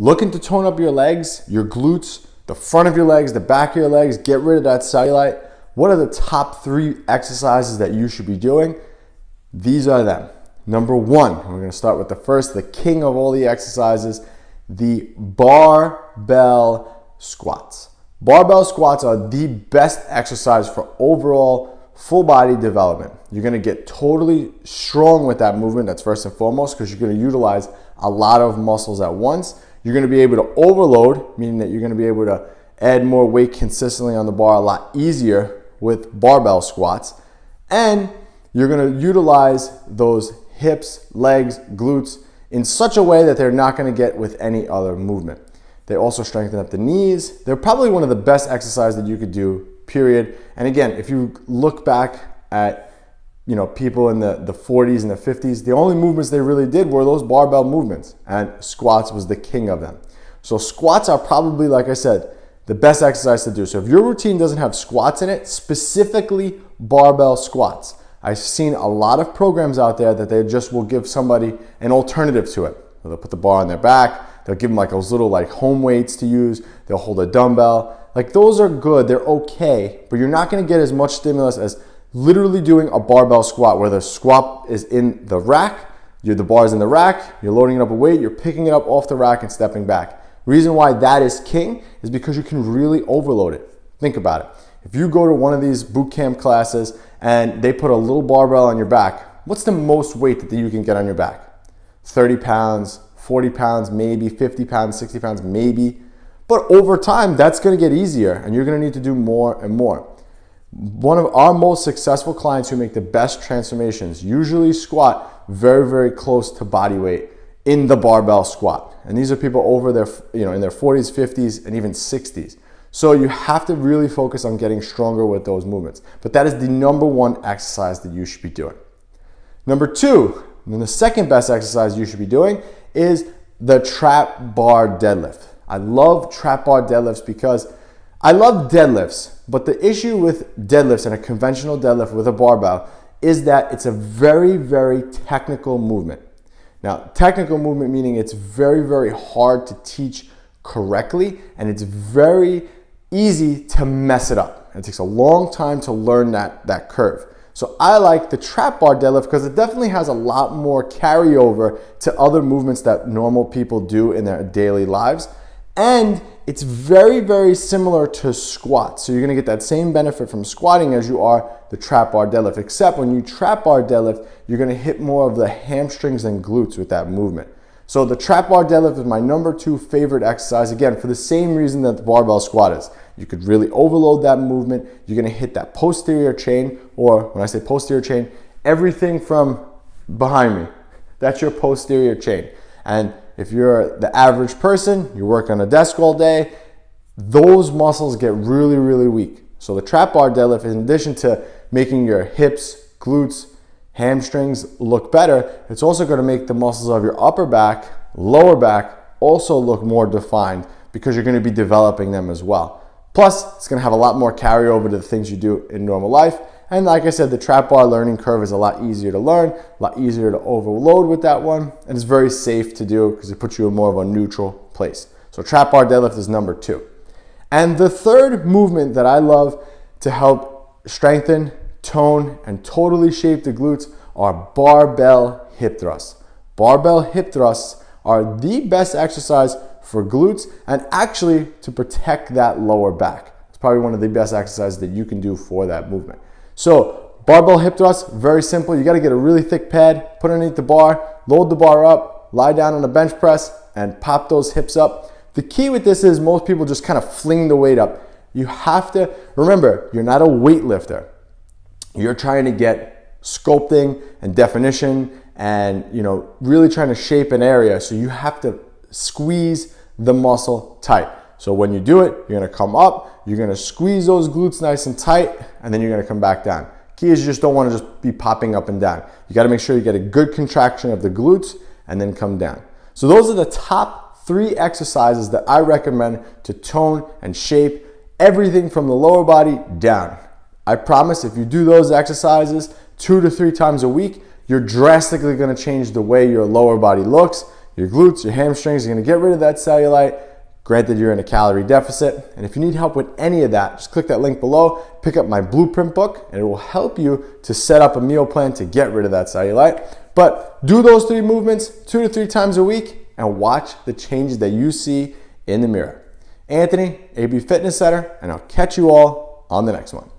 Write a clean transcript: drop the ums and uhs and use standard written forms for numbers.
Looking to tone up your legs, your glutes, the front of your legs, the back of your legs, get rid of that cellulite. What are the top 3 exercises that you should be doing? These are them. Number 1, we're going to start with the first, the king of all the exercises, the barbell squats. Barbell squats are the best exercise for overall full body development. You're going to get totally strong with that movement. That's first and foremost, because you're going to utilize a lot of muscles at once. You're going to be able to overload, meaning that you're going to be able to add more weight consistently on the bar a lot easier with barbell squats. And you're going to utilize those hips, legs, glutes in such a way that they're not going to get with any other movement. They also strengthen up the knees. They're probably one of the best exercises that you could do, period. And again, if you look back at people in the 40s and the 50s, the only movements they really did were those barbell movements, and squats was the king of them. So squats are probably, like I said, the best exercise to do. So if your routine doesn't have squats in it, specifically barbell squats, I've seen a lot of programs out there that they just will give somebody an alternative to it. They'll put the bar on their back, they'll give them like those little home weights to use, they'll hold a dumbbell. Like those are good, they're okay, but you're not gonna get as much stimulus as literally doing a barbell squat where the squat is in the rack, the bar is in the rack, you're loading it up with weight, you're picking it up off the rack and stepping back. Reason why that is king is because you can really overload it. Think about it. If you go to one of these boot camp classes and they put a little barbell on your back, what's the most weight that you can get on your back? 30 pounds, 40 pounds, maybe 50 pounds, 60 pounds, maybe. But over time, that's gonna get easier and you're gonna need to do more and more. One of our most successful clients who make the best transformations usually squat very, very close to body weight in the barbell squat. And these are people over their, in their 40s, 50s, and even 60s. So you have to really focus on getting stronger with those movements. But that is the number 1 exercise that you should be doing. Number 2, and the second best exercise you should be doing is the trap bar deadlift. I love trap bar deadlifts because I love deadlifts, but the issue with deadlifts and a conventional deadlift with a barbell is that it's a very, very technical movement. Now, technical movement meaning it's very, very hard to teach correctly and it's very easy to mess it up. It takes a long time to learn that curve. So I like the trap bar deadlift because it definitely has a lot more carryover to other movements that normal people do in their daily lives. And it's very, very similar to squats. So you're gonna get that same benefit from squatting as you are the trap bar deadlift, except when you trap bar deadlift, you're gonna hit more of the hamstrings and glutes with that movement. So the trap bar deadlift is my number 2 favorite exercise, again, for the same reason that the barbell squat is. You could really overload that movement. You're gonna hit that posterior chain, or when I say posterior chain, everything from behind me. That's your posterior chain. And if you're the average person, you work on a desk all day, those muscles get really, really weak. So the trap bar deadlift, in addition to making your hips, glutes, hamstrings look better, it's also going to make the muscles of your upper back, lower back also look more defined because you're going to be developing them as well. Plus, it's going to have a lot more carryover to the things you do in normal life. And like I said, the trap bar learning curve is a lot easier to learn, a lot easier to overload with that one, and it's very safe to do because it puts you in more of a neutral place. So trap bar deadlift is number 2. And the third movement that I love to help strengthen, tone, and totally shape the glutes are barbell hip thrusts. Barbell hip thrusts are the best exercise for glutes and actually to protect that lower back. It's probably one of the best exercises that you can do for that movement. So barbell hip thrust, very simple. You gotta get a really thick pad, put it underneath the bar, load the bar up, lie down on a bench press, and pop those hips up. The key with this is most people just kind of fling the weight up. You have to, remember, you're not a weightlifter. You're trying to get sculpting and definition and really trying to shape an area. So you have to squeeze the muscle tight. So when you do it, you're gonna come up, you're gonna squeeze those glutes nice and tight, and then you're gonna come back down. Key is you just don't wanna just be popping up and down. You gotta make sure you get a good contraction of the glutes and then come down. So those are the top 3 exercises that I recommend to tone and shape everything from the lower body down. I promise if you do those exercises 2 to 3 times a week, you're drastically gonna change the way your lower body looks. your glutes, your hamstrings. You're gonna get rid of that cellulite. Granted, you're in a calorie deficit. And if you need help with any of that, just click that link below, pick up my blueprint book, and it will help you to set up a meal plan to get rid of that cellulite. But do those 3 movements 2 to 3 times a week and watch the changes that you see in the mirror. Anthony, AB Fitness Center, and I'll catch you all on the next one.